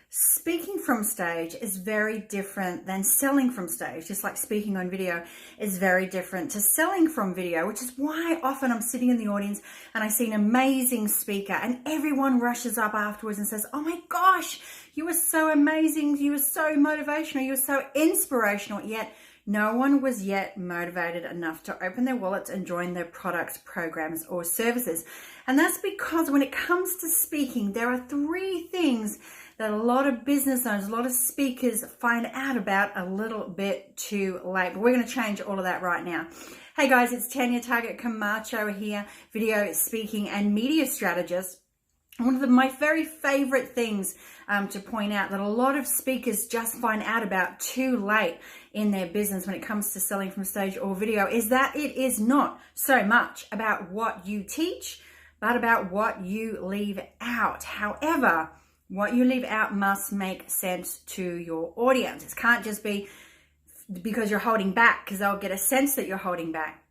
speaking from stage is very different than selling from stage. Just like speaking on video is very different to selling from video, which is why often I'm sitting in the audience and I see an amazing speaker and everyone rushes up afterwards and says, oh my gosh, you were so amazing, you were so motivational, you were so inspirational, yet no one was yet motivated enough to open their wallets and join their products, programs, or services. And that's because when it comes to speaking, there are three things that a lot of business owners, a lot of speakers find out about a little bit too late. But we're going to change all of that right now. Hey guys, it's Tanya, Targett Camacho here, video speaking and media strategist. One of my very favorite things to point out that a lot of speakers just find out about too late in their business when it comes to selling from stage or video is that it is not so much about what you teach, but about what you leave out. However, what you leave out must make sense to your audience. It can't just be because you're holding back, because they'll get a sense that you're holding back.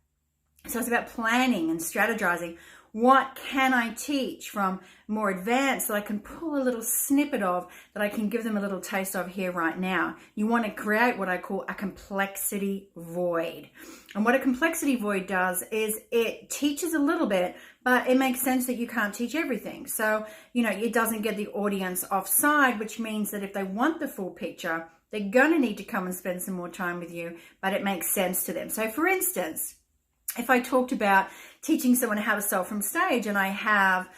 So it's about planning and strategizing. What can I teach from more advanced that I can pull a little snippet of, that I can give them a little taste of here right now? You want to create what I call a complexity void. And what a complexity void does is it teaches a little bit, but it makes sense that you can't teach everything. So, it doesn't get the audience offside, which means that if they want the full picture, they're going to need to come and spend some more time with you, but it makes sense to them. So for instance, if I talked about teaching someone how to sell from stage and I have,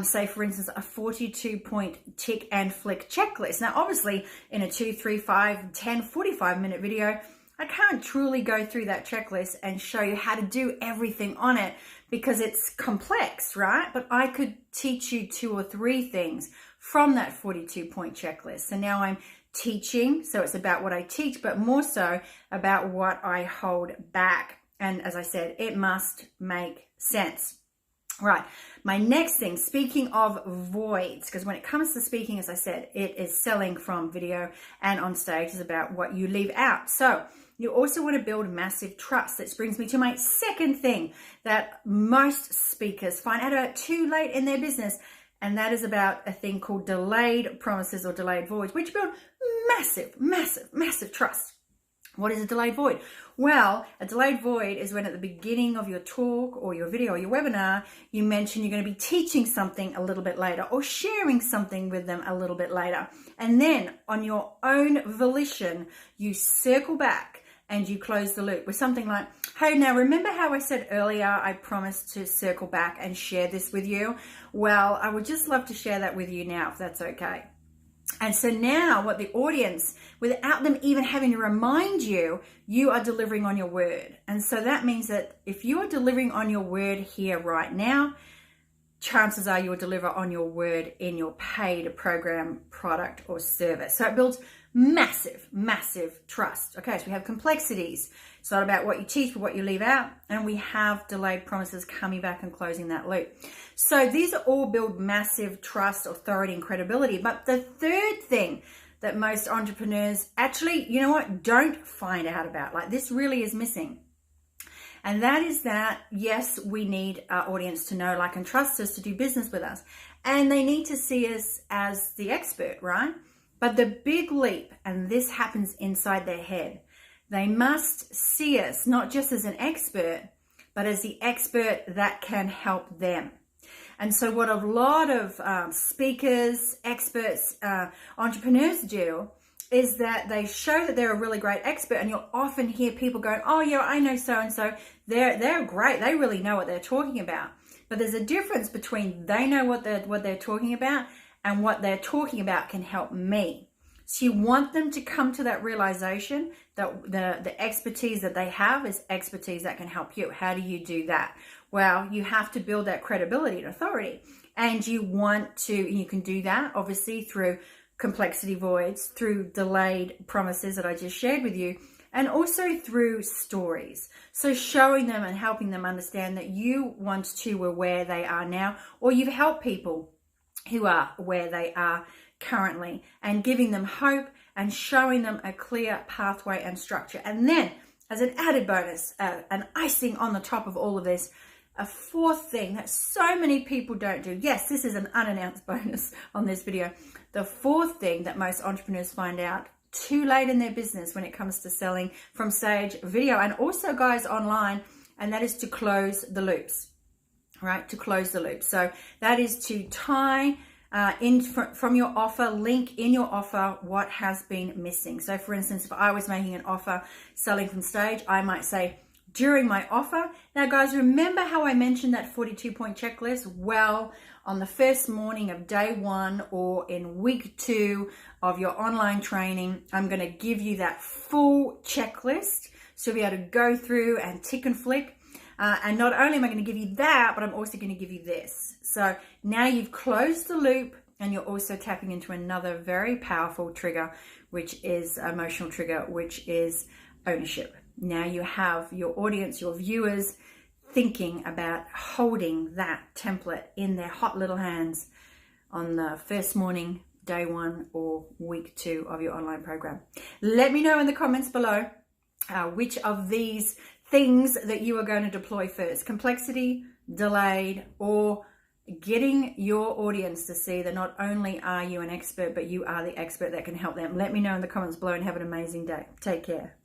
say for instance, a 42-point tick and flick checklist. Now, obviously in a 2, 3, 5, 10, 45-minute video, I can't truly go through that checklist and show you how to do everything on it because it's complex, right? But I could teach you 2 or 3 things from that 42-point checklist. So now I'm teaching, so it's about what I teach, but more so about what I hold back. And as I said, it must make sense. Right. My next thing, speaking of voids, because when it comes to speaking, as I said, it is selling from video and on stage is about what you leave out. So you also want to build massive trust. This brings me to my second thing that most speakers find out about too late in their business. And that is about a thing called delayed promises or delayed voids, which build massive, massive, massive trust. What is a delayed void? Well, a delayed void is when at the beginning of your talk or your video or your webinar, you mention you're going to be teaching something a little bit later or sharing something with them a little bit later. And then on your own volition, you circle back and you close the loop with something like, hey, now remember how I said earlier I promised to circle back and share this with you? Well, I would just love to share that with you now, if that's okay. And so now what the audience, without them even having to remind you, you are delivering on your word. And so that means that if you are delivering on your word here right now, chances are you will deliver on your word in your paid program, product, or service. So it builds massive, massive trust. Okay, so we have complexities. It's not about what you teach, but what you leave out. And we have delayed promises coming back and closing that loop. So these are all build massive trust, authority, and credibility. But the third thing that most entrepreneurs actually, don't find out about, like this really is missing. And that is that, yes, we need our audience to know, like, and trust us to do business with us. And they need to see us as the expert, right? But the big leap, and this happens inside their head, they must see us not just as an expert, but as the expert that can help them. And so what a lot of speakers, experts, entrepreneurs do is that they show that they're a really great expert, and you'll often hear people going, oh yeah, I know so-and-so, they're great, they really know what they're talking about. But there's a difference between they know what they're talking about and what they're talking about can help me. So you want them to come to that realization that the expertise that they have is expertise that can help you. How do you do that? Well, you have to build that credibility and authority. And you can do that obviously through complexity voids, through delayed promises that I just shared with you, and also through stories. So showing them and helping them understand that you want to where they are now, or you've helped people who are where they are currently, and giving them hope and showing them a clear pathway and structure. And then as an added bonus, an icing on the top of all of this, a fourth thing that so many people don't do. Yes, this is an unannounced bonus on this video. The fourth thing that most entrepreneurs find out too late in their business when it comes to selling from stage, video, and also guys online, and that is to close the loops, right? To close the loop. So that is to tie from your offer, link in your offer what has been missing. So for instance, if I was making an offer selling from stage, I might say, during my offer. Now guys, remember how I mentioned that 42-point checklist? Well, on the first morning of day 1 or in week 2 of your online training, I'm going to give you that full checklist. So you'll be able to go through and tick and flick. And not only am I going to give you that, but I'm also going to give you this. So now you've closed the loop, and you're also tapping into another very powerful trigger, which is emotional trigger, which is ownership. Now you have your audience, your viewers, thinking about holding that template in their hot little hands on the first morning, day 1 or week 2 of your online program. Let me know in the comments below which of these things that you are going to deploy first: complexity, delayed, or getting your audience to see that not only are you an expert, but you are the expert that can help them. Let me know in the comments below, and have an amazing day. Take care.